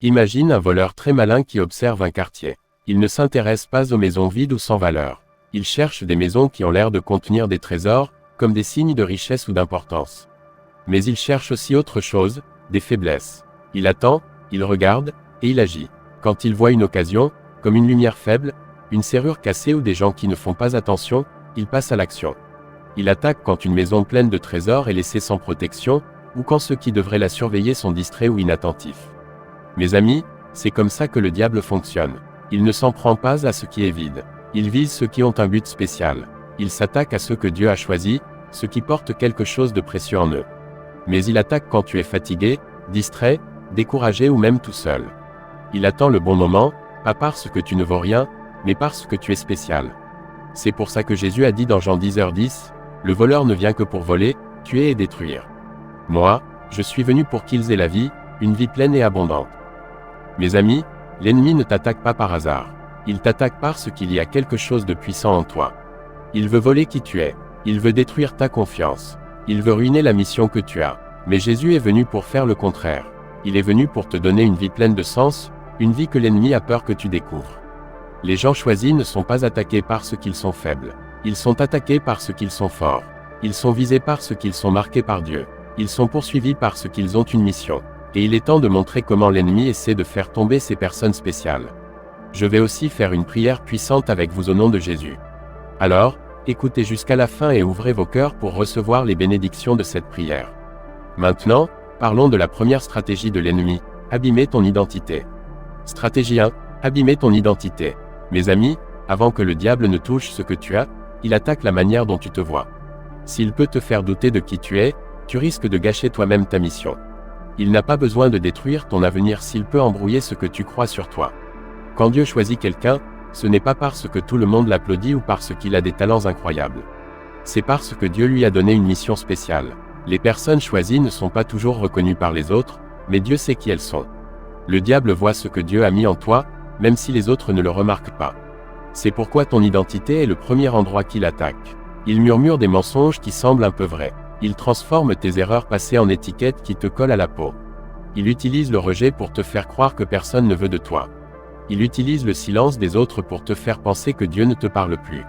Imagine un voleur très malin qui observe un quartier. Il ne s'intéresse pas aux maisons vides ou sans valeur. Il cherche des maisons qui ont l'air de contenir des trésors, comme des signes de richesse ou d'importance. Mais il cherche aussi autre chose, des faiblesses. Il attend, il regarde, et il agit. Quand il voit une occasion, comme une lumière faible, une serrure cassée ou des gens qui ne font pas attention, il passe à l'action. Il attaque quand une maison pleine de trésors est laissée sans protection, ou quand ceux qui devraient la surveiller sont distraits ou inattentifs. Mes amis, c'est comme ça que le diable fonctionne. Il ne s'en prend pas à ce qui est vide. Il vise ceux qui ont un but spécial. Il s'attaque à ceux que Dieu a choisis, ceux qui portent quelque chose de précieux en eux. Mais il attaque quand tu es fatigué, distrait, découragé ou même tout seul. Il attend le bon moment, pas parce que tu ne vaux rien, mais parce que tu es spécial. C'est pour ça que Jésus a dit dans Jean 10h10, « Le voleur ne vient que pour voler, tuer et détruire. Moi, je suis venu pour qu'ils aient la vie, une vie pleine et abondante. » Mes amis, l'ennemi ne t'attaque pas par hasard. Il t'attaque parce qu'il y a quelque chose de puissant en toi. Il veut voler qui tu es. Il veut détruire ta confiance. Il veut ruiner la mission que tu as. Mais Jésus est venu pour faire le contraire. Il est venu pour te donner une vie pleine de sens, une vie que l'ennemi a peur que tu découvres. Les gens choisis ne sont pas attaqués parce qu'ils sont faibles. Ils sont attaqués parce qu'ils sont forts. Ils sont visés parce qu'ils sont marqués par Dieu. Ils sont poursuivis parce qu'ils ont une mission. Et il est temps de montrer comment l'ennemi essaie de faire tomber ces personnes spéciales. Je vais aussi faire une prière puissante avec vous au nom de Jésus. Alors, écoutez jusqu'à la fin et ouvrez vos cœurs pour recevoir les bénédictions de cette prière. Maintenant, parlons de la première stratégie de l'ennemi, abîmer ton identité. Stratégie 1, abîmer ton identité. Mes amis, avant que le diable ne touche ce que tu as, il attaque la manière dont tu te vois. S'il peut te faire douter de qui tu es, tu risques de gâcher toi-même ta mission. Il n'a pas besoin de détruire ton avenir s'il peut embrouiller ce que tu crois sur toi. Quand Dieu choisit quelqu'un, ce n'est pas parce que tout le monde l'applaudit ou parce qu'il a des talents incroyables. C'est parce que Dieu lui a donné une mission spéciale. Les personnes choisies ne sont pas toujours reconnues par les autres, mais Dieu sait qui elles sont. Le diable voit ce que Dieu a mis en toi, même si les autres ne le remarquent pas. C'est pourquoi ton identité est le premier endroit qu'il attaque. Il murmure des mensonges qui semblent un peu vrais. Il transforme tes erreurs passées en étiquettes qui te collent à la peau. Il utilise le rejet pour te faire croire que personne ne veut de toi. Il utilise le silence des autres pour te faire penser que Dieu ne te parle plus.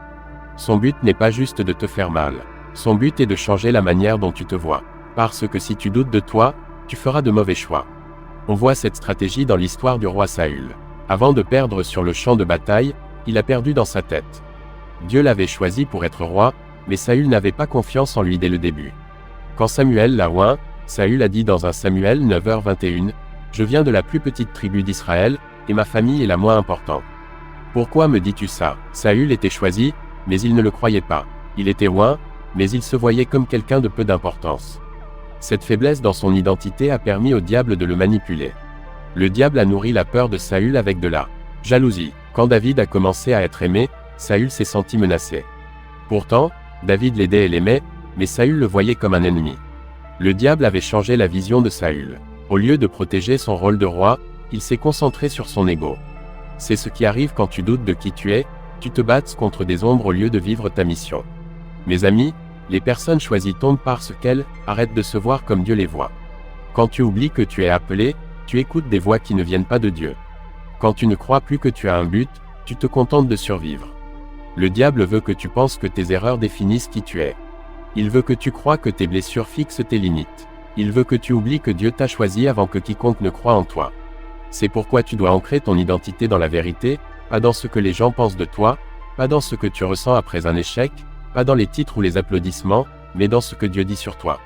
Son but n'est pas juste de te faire mal. Son but est de changer la manière dont tu te vois. Parce que si tu doutes de toi, tu feras de mauvais choix. On voit cette stratégie dans l'histoire du roi Saül. Avant de perdre sur le champ de bataille, il a perdu dans sa tête. Dieu l'avait choisi pour être roi, mais Saül n'avait pas confiance en lui dès le début. Quand Samuel l'a oint, Saül a dit dans 1 Samuel 9h21, « Je viens de la plus petite tribu d'Israël, et ma famille est la moins importante. Pourquoi me dis-tu ça ?» Saül était choisi, mais il ne le croyait pas. Il était oint, mais il se voyait comme quelqu'un de peu d'importance. Cette faiblesse dans son identité a permis au diable de le manipuler. Le diable a nourri la peur de Saül avec de la jalousie. Quand David a commencé à être aimé, Saül s'est senti menacé. Pourtant, David l'aidait et l'aimait, mais Saül le voyait comme un ennemi. Le diable avait changé la vision de Saül. Au lieu de protéger son rôle de roi, il s'est concentré sur son ego. C'est ce qui arrive quand tu doutes de qui tu es, tu te bats contre des ombres au lieu de vivre ta mission. Mes amis, les personnes choisies tombent parce qu'elles arrêtent de se voir comme Dieu les voit. Quand tu oublies que tu es appelé, tu écoutes des voix qui ne viennent pas de Dieu. Quand tu ne crois plus que tu as un but, tu te contentes de survivre. Le diable veut que tu penses que tes erreurs définissent qui tu es. Il veut que tu crois que tes blessures fixent tes limites. Il veut que tu oublies que Dieu t'a choisi avant que quiconque ne croie en toi. C'est pourquoi tu dois ancrer ton identité dans la vérité, pas dans ce que les gens pensent de toi, pas dans ce que tu ressens après un échec, pas dans les titres ou les applaudissements, mais dans ce que Dieu dit sur toi.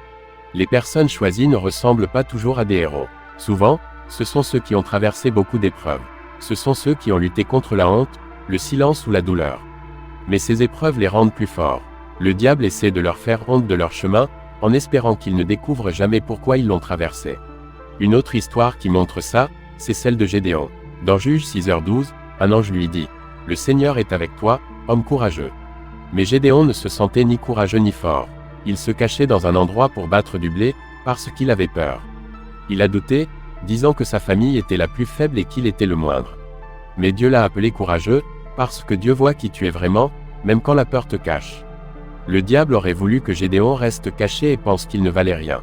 Les personnes choisies ne ressemblent pas toujours à des héros. Souvent, ce sont ceux qui ont traversé beaucoup d'épreuves. Ce sont ceux qui ont lutté contre la honte, le silence ou la douleur. Mais ces épreuves les rendent plus forts. Le diable essaie de leur faire honte de leur chemin, en espérant qu'ils ne découvrent jamais pourquoi ils l'ont traversé. Une autre histoire qui montre ça, c'est celle de Gédéon. Dans Juges 6h12, un ange lui dit « Le Seigneur est avec toi, homme courageux ». Mais Gédéon ne se sentait ni courageux ni fort. Il se cachait dans un endroit pour battre du blé, parce qu'il avait peur. Il a douté, disant que sa famille était la plus faible et qu'il était le moindre. Mais Dieu l'a appelé courageux, parce que Dieu voit qui tu es vraiment, même quand la peur te cache. Le diable aurait voulu que Gédéon reste caché et pense qu'il ne valait rien.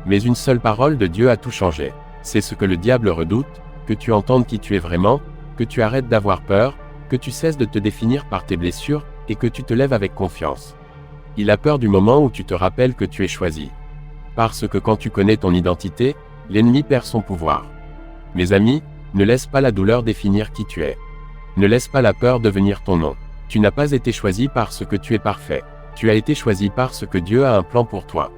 Mais une seule parole de Dieu a tout changé. C'est ce que le diable redoute, que tu entendes qui tu es vraiment, que tu arrêtes d'avoir peur, que tu cesses de te définir par tes blessures, et que tu te lèves avec confiance. Il a peur du moment où tu te rappelles que tu es choisi. Parce que quand tu connais ton identité, l'ennemi perd son pouvoir. Mes amis, ne laisse pas la douleur définir qui tu es. Ne laisse pas la peur devenir ton nom. Tu n'as pas été choisi parce que tu es parfait. Tu as été choisi parce que Dieu a un plan pour toi.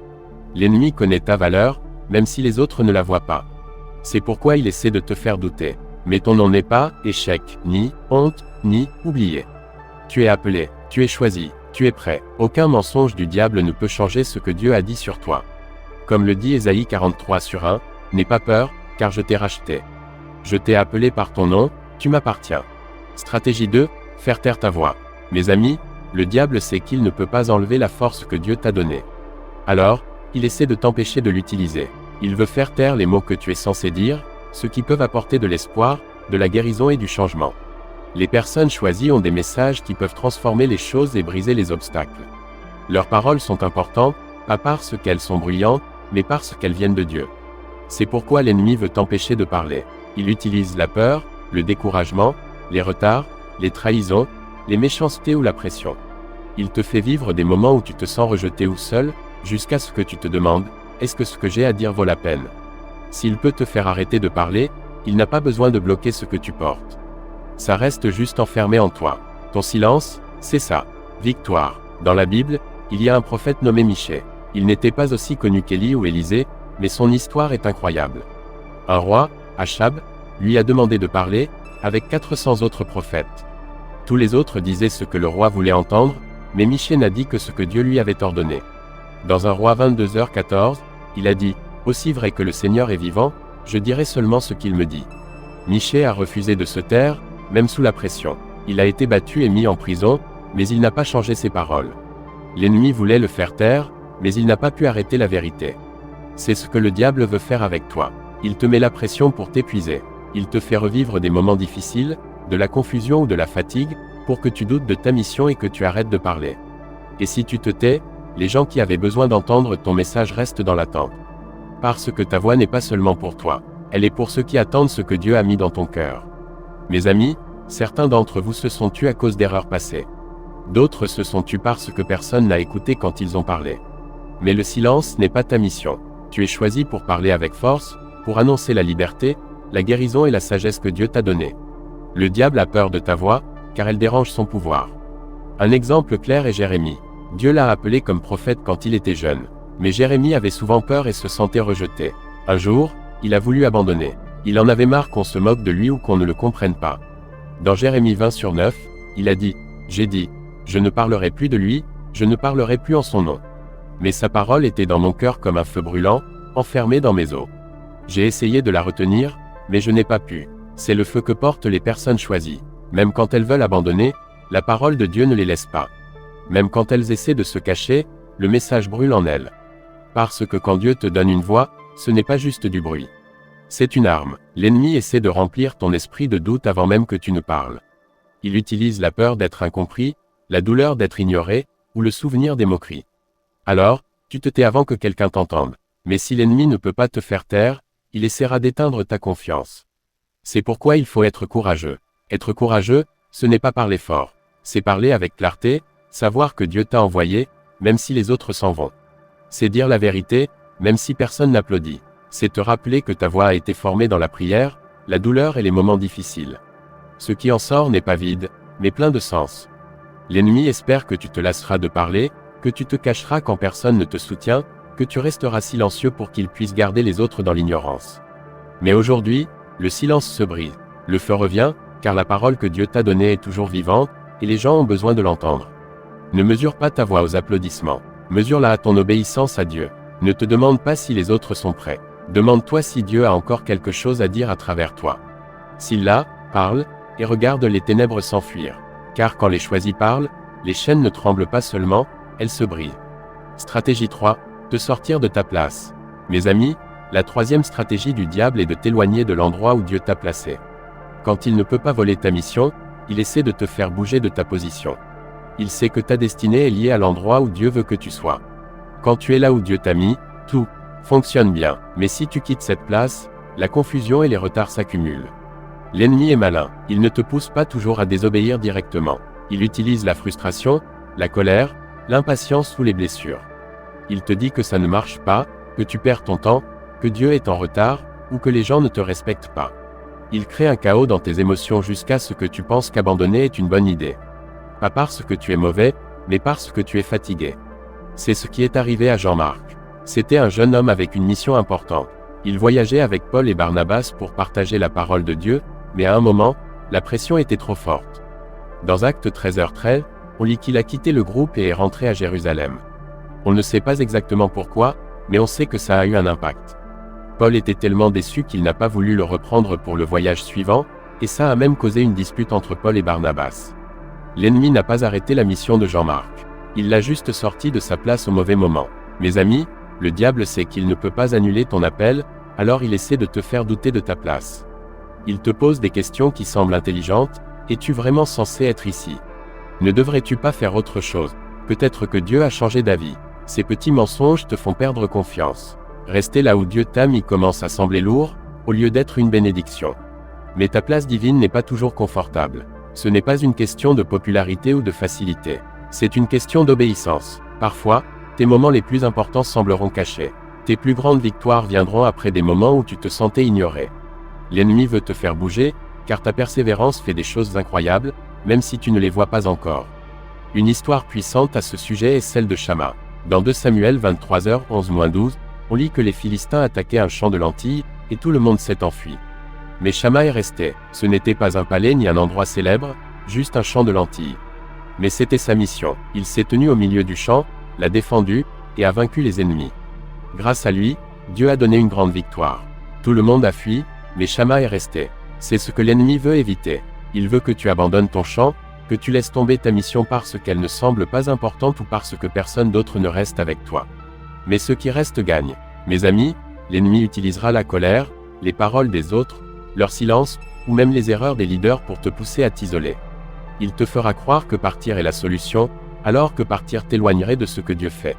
L'ennemi connaît ta valeur, même si les autres ne la voient pas. C'est pourquoi il essaie de te faire douter. Mais ton nom n'est pas échec, ni honte, ni oublié. Tu es appelé, tu es choisi, tu es prêt. Aucun mensonge du diable ne peut changer ce que Dieu a dit sur toi. Comme le dit Ésaïe 43:1, n'aie pas peur, car je t'ai racheté. Je t'ai appelé par ton nom, tu m'appartiens. Stratégie 2, faire taire ta voix. Mes amis, le diable sait qu'il ne peut pas enlever la force que Dieu t'a donnée. Alors, il essaie de t'empêcher de l'utiliser. Il veut faire taire les mots que tu es censé dire, ceux qui peuvent apporter de l'espoir, de la guérison et du changement. Les personnes choisies ont des messages qui peuvent transformer les choses et briser les obstacles. Leurs paroles sont importantes, pas parce qu'elles sont bruyantes, mais parce qu'elles viennent de Dieu. C'est pourquoi l'ennemi veut t'empêcher de parler. Il utilise la peur, le découragement, les retards, les trahisons, les méchancetés ou la pression. Il te fait vivre des moments où tu te sens rejeté ou seul, jusqu'à ce que tu te demandes, est-ce que ce que j'ai à dire vaut la peine? S'il peut te faire arrêter de parler, il n'a pas besoin de bloquer ce que tu portes. Ça reste juste enfermé en toi. Ton silence, c'est ça. Victoire. Dans la Bible, il y a un prophète nommé Michée. Il n'était pas aussi connu qu'Élie ou Élisée, mais son histoire est incroyable. Un roi, Achab, lui a demandé de parler, avec 400 autres prophètes. Tous les autres disaient ce que le roi voulait entendre, mais Michée n'a dit que ce que Dieu lui avait ordonné. Dans un roi 22h14, il a dit, « Aussi vrai que le Seigneur est vivant, je dirai seulement ce qu'il me dit. » Michée a refusé de se taire, même sous la pression. Il a été battu et mis en prison, mais il n'a pas changé ses paroles. L'ennemi voulait le faire taire, mais il n'a pas pu arrêter la vérité. C'est ce que le diable veut faire avec toi. Il te met la pression pour t'épuiser. Il te fait revivre des moments difficiles, de la confusion ou de la fatigue, pour que tu doutes de ta mission et que tu arrêtes de parler. Et si tu te tais, les gens qui avaient besoin d'entendre ton message restent dans l'attente. Parce que ta voix n'est pas seulement pour toi, elle est pour ceux qui attendent ce que Dieu a mis dans ton cœur. Mes amis, certains d'entre vous se sont tus à cause d'erreurs passées. D'autres se sont tus parce que personne n'a écouté quand ils ont parlé. Mais le silence n'est pas ta mission. Tu es choisi pour parler avec force, pour annoncer la liberté, la guérison et la sagesse que Dieu t'a donnée. Le diable a peur de ta voix, car elle dérange son pouvoir. Un exemple clair est Jérémie. Dieu l'a appelé comme prophète quand il était jeune. Mais Jérémie avait souvent peur et se sentait rejeté. Un jour, il a voulu abandonner. Il en avait marre qu'on se moque de lui ou qu'on ne le comprenne pas. Dans Jérémie 20:9, il a dit, « J'ai dit, je ne parlerai plus de lui, je ne parlerai plus en son nom. Mais sa parole était dans mon cœur comme un feu brûlant, enfermé dans mes os. J'ai essayé de la retenir, mais je n'ai pas pu. » C'est le feu que portent les personnes choisies. Même quand elles veulent abandonner, la parole de Dieu ne les laisse pas. Même quand elles essaient de se cacher, le message brûle en elles. Parce que quand Dieu te donne une voix, ce n'est pas juste du bruit. C'est une arme. L'ennemi essaie de remplir ton esprit de doute avant même que tu ne parles. Il utilise la peur d'être incompris, la douleur d'être ignoré, ou le souvenir des moqueries. Alors, tu te tais avant que quelqu'un t'entende. Mais si l'ennemi ne peut pas te faire taire, il essaiera d'éteindre ta confiance. C'est pourquoi il faut être courageux. Être courageux, ce n'est pas parler fort. C'est parler avec clarté, savoir que Dieu t'a envoyé, même si les autres s'en vont. C'est dire la vérité, même si personne n'applaudit. C'est te rappeler que ta voix a été formée dans la prière, la douleur et les moments difficiles. Ce qui en sort n'est pas vide, mais plein de sens. L'ennemi espère que tu te lasseras de parler, que tu te cacheras quand personne ne te soutient, que tu resteras silencieux pour qu'il puisse garder les autres dans l'ignorance. Mais aujourd'hui, le silence se brise. Le feu revient, car la parole que Dieu t'a donnée est toujours vivante, et les gens ont besoin de l'entendre. Ne mesure pas ta voix aux applaudissements. Mesure-la à ton obéissance à Dieu. Ne te demande pas si les autres sont prêts. Demande-toi si Dieu a encore quelque chose à dire à travers toi. S'il l'a, parle, et regarde les ténèbres s'enfuir. Car quand les choisis parlent, les chaînes ne tremblent pas seulement, elles se brisent. Stratégie 3. Te sortir de ta place. Mes amis, la troisième stratégie du diable est de t'éloigner de l'endroit où Dieu t'a placé. Quand il ne peut pas voler ta mission, il essaie de te faire bouger de ta position. Il sait que ta destinée est liée à l'endroit où Dieu veut que tu sois. Quand tu es là où Dieu t'a mis, tout fonctionne bien. Mais si tu quittes cette place, la confusion et les retards s'accumulent. L'ennemi est malin, il ne te pousse pas toujours à désobéir directement. Il utilise la frustration, la colère, l'impatience ou les blessures. Il te dit que ça ne marche pas, que tu perds ton temps, que Dieu est en retard, ou que les gens ne te respectent pas. Il crée un chaos dans tes émotions jusqu'à ce que tu penses qu'abandonner est une bonne idée. Pas parce que tu es mauvais, mais parce que tu es fatigué. C'est ce qui est arrivé à Jean-Marc. C'était un jeune homme avec une mission importante. Il voyageait avec Paul et Barnabas pour partager la parole de Dieu, mais à un moment, la pression était trop forte. Dans Actes 13h13, on lit qu'il a quitté le groupe et est rentré à Jérusalem. On ne sait pas exactement pourquoi, mais on sait que ça a eu un impact. Paul était tellement déçu qu'il n'a pas voulu le reprendre pour le voyage suivant, et ça a même causé une dispute entre Paul et Barnabas. L'ennemi n'a pas arrêté la mission de Jean-Marc. Il l'a juste sorti de sa place au mauvais moment. Mes amis, le diable sait qu'il ne peut pas annuler ton appel, alors il essaie de te faire douter de ta place. Il te pose des questions qui semblent intelligentes. Es-tu vraiment censé être ici? Ne devrais-tu pas faire autre chose? Peut-être que Dieu a changé d'avis. Ces petits mensonges te font perdre confiance. Rester là où Dieu t'a mis commence à sembler lourd, au lieu d'être une bénédiction. Mais ta place divine n'est pas toujours confortable. Ce n'est pas une question de popularité ou de facilité. C'est une question d'obéissance. Parfois, tes moments les plus importants sembleront cachés. Tes plus grandes victoires viendront après des moments où tu te sentais ignoré. L'ennemi veut te faire bouger, car ta persévérance fait des choses incroyables, même si tu ne les vois pas encore. Une histoire puissante à ce sujet est celle de Shamma. Dans 2 Samuel 23h11-12, on lit que les Philistins attaquaient un champ de lentilles, et tout le monde s'est enfui. Mais Shamma est resté. Ce n'était pas un palais ni un endroit célèbre, juste un champ de lentilles. Mais c'était sa mission. Il s'est tenu au milieu du champ, l'a défendu, et a vaincu les ennemis. Grâce à lui, Dieu a donné une grande victoire. Tout le monde a fui, mais Shamma est resté. C'est ce que l'ennemi veut éviter. Il veut que tu abandonnes ton champ, que tu laisses tomber ta mission parce qu'elle ne semble pas importante ou parce que personne d'autre ne reste avec toi. Mais ceux qui restent gagnent. Mes amis, l'ennemi utilisera la colère, les paroles des autres, leur silence, ou même les erreurs des leaders pour te pousser à t'isoler. Il te fera croire que partir est la solution, alors que partir t'éloignerait de ce que Dieu fait.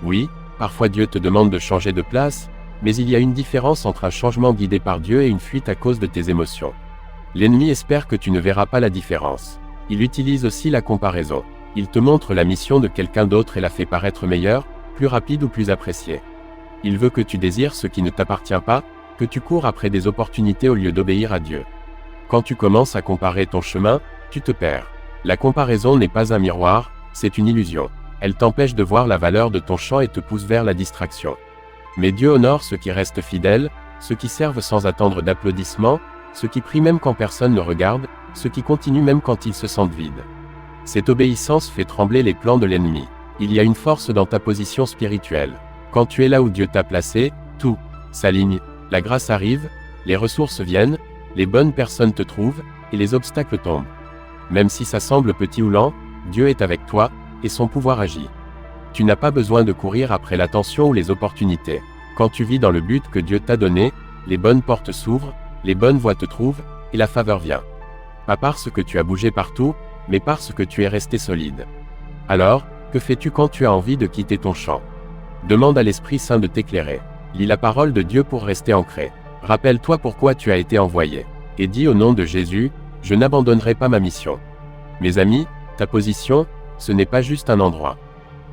Oui, parfois Dieu te demande de changer de place, mais il y a une différence entre un changement guidé par Dieu et une fuite à cause de tes émotions. L'ennemi espère que tu ne verras pas la différence. Il utilise aussi la comparaison. Il te montre la mission de quelqu'un d'autre et la fait paraître meilleure, plus rapide ou plus appréciée. Il veut que tu désires ce qui ne t'appartient pas, que tu cours après des opportunités au lieu d'obéir à Dieu. Quand tu commences à comparer ton chemin, tu te perds. La comparaison n'est pas un miroir, c'est une illusion. Elle t'empêche de voir la valeur de ton champ et te pousse vers la distraction. Mais Dieu honore ceux qui restent fidèles, ceux qui servent sans attendre d'applaudissements, ceux qui prient même quand personne ne regarde, ceux qui continuent même quand ils se sentent vides. Cette obéissance fait trembler les plans de l'ennemi. Il y a une force dans ta position spirituelle. Quand tu es là où Dieu t'a placé, tout s'aligne, la grâce arrive, les ressources viennent, les bonnes personnes te trouvent, et les obstacles tombent. Même si ça semble petit ou lent, Dieu est avec toi, et son pouvoir agit. Tu n'as pas besoin de courir après l'attention ou les opportunités. Quand tu vis dans le but que Dieu t'a donné, les bonnes portes s'ouvrent, les bonnes voies te trouvent, et la faveur vient. Pas parce que tu as bougé partout, mais parce que tu es resté solide. Alors, que fais-tu quand tu as envie de quitter ton champ? Demande à l'Esprit Saint de t'éclairer. Lis la parole de Dieu pour rester ancré. Rappelle-toi pourquoi tu as été envoyé. Et dis au nom de Jésus, je n'abandonnerai pas ma mission. Mes amis, ta position, ce n'est pas juste un endroit.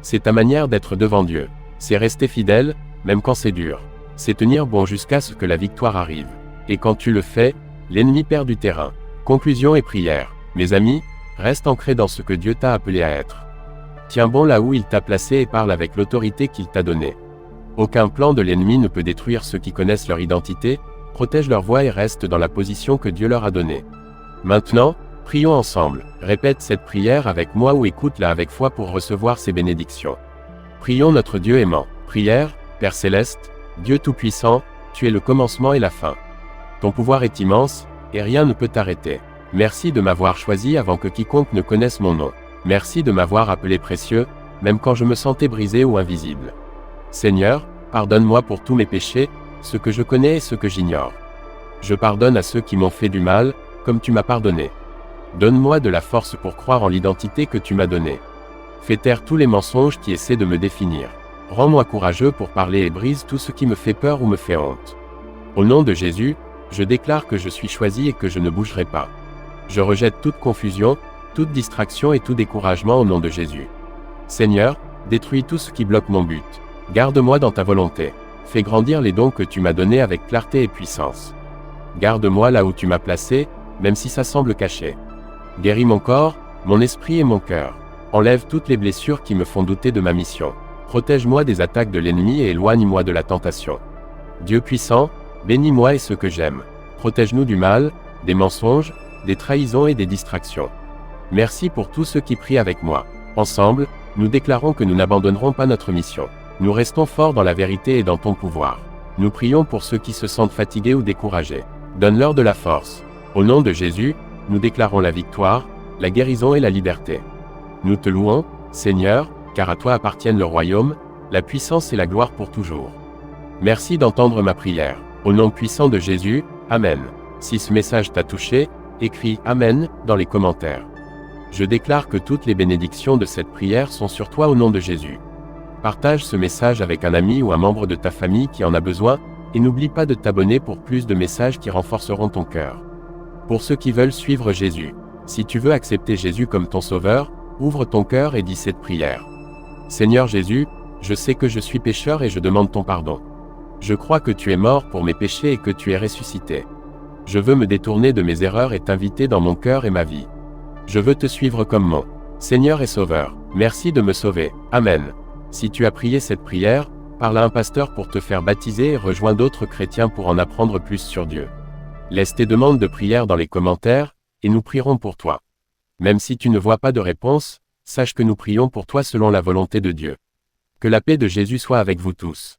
C'est ta manière d'être devant Dieu. C'est rester fidèle, même quand c'est dur. C'est tenir bon jusqu'à ce que la victoire arrive. Et quand tu le fais, l'ennemi perd du terrain. Conclusion et prière. Mes amis, reste ancré dans ce que Dieu t'a appelé à être. Tiens bon là où il t'a placé et parle avec l'autorité qu'il t'a donnée. Aucun plan de l'ennemi ne peut détruire ceux qui connaissent leur identité, protègent leur voix et restent dans la position que Dieu leur a donnée. Maintenant, prions ensemble. Répète cette prière avec moi ou écoute-la avec foi pour recevoir ces bénédictions. Prions notre Dieu aimant. Prière, Père Céleste, Dieu Tout-Puissant, tu es le commencement et la fin. Ton pouvoir est immense, et rien ne peut t'arrêter. Merci de m'avoir choisi avant que quiconque ne connaisse mon nom. Merci de m'avoir appelé précieux, même quand je me sentais brisé ou invisible. Seigneur, pardonne-moi pour tous mes péchés, ce que je connais et ce que j'ignore. Je pardonne à ceux qui m'ont fait du mal, comme tu m'as pardonné. Donne-moi de la force pour croire en l'identité que tu m'as donnée. Fais taire tous les mensonges qui essaient de me définir. Rends-moi courageux pour parler et brise tout ce qui me fait peur ou me fait honte. Au nom de Jésus, Je déclare que je suis choisi et que je ne bougerai pas. Je rejette toute confusion, toute distraction et tout découragement au nom de Jésus. Seigneur, détruis tout ce qui bloque mon but. Garde-moi dans ta volonté. Fais grandir les dons que tu m'as donnés avec clarté et puissance. Garde-moi là où tu m'as placé, même si ça semble caché. Guéris mon corps, mon esprit et mon cœur. Enlève toutes les blessures qui me font douter de ma mission. Protège-moi des attaques de l'ennemi et éloigne-moi de la tentation. Dieu puissant, bénis-moi et ceux que j'aime. Protège-nous du mal, des mensonges, des trahisons et des distractions. Merci pour tous ceux qui prient avec moi. Ensemble, nous déclarons que nous n'abandonnerons pas notre mission. Nous restons forts dans la vérité et dans ton pouvoir. Nous prions pour ceux qui se sentent fatigués ou découragés. Donne-leur de la force. Au nom de Jésus, nous déclarons la victoire, la guérison et la liberté. Nous te louons, Seigneur, car à toi appartiennent le royaume, la puissance et la gloire pour toujours. Merci d'entendre ma prière. Au nom puissant de Jésus, Amen. Si ce message t'a touché, écris Amen dans les commentaires. Je déclare que toutes les bénédictions de cette prière sont sur toi au nom de Jésus. Partage ce message avec un ami ou un membre de ta famille qui en a besoin, et n'oublie pas de t'abonner pour plus de messages qui renforceront ton cœur. Pour ceux qui veulent suivre Jésus, si tu veux accepter Jésus comme ton sauveur, ouvre ton cœur et dis cette prière. Seigneur Jésus, je sais que je suis pécheur et je demande ton pardon. Je crois que tu es mort pour mes péchés et que tu es ressuscité. Je veux me détourner de mes erreurs et t'inviter dans mon cœur et ma vie. Je veux te suivre comme mon Seigneur et Sauveur. Merci de me sauver. Amen. Si tu as prié cette prière, parle à un pasteur pour te faire baptiser et rejoins d'autres chrétiens pour en apprendre plus sur Dieu. Laisse tes demandes de prière dans les commentaires, et nous prierons pour toi. Même si tu ne vois pas de réponse, sache que nous prions pour toi selon la volonté de Dieu. Que la paix de Jésus soit avec vous tous.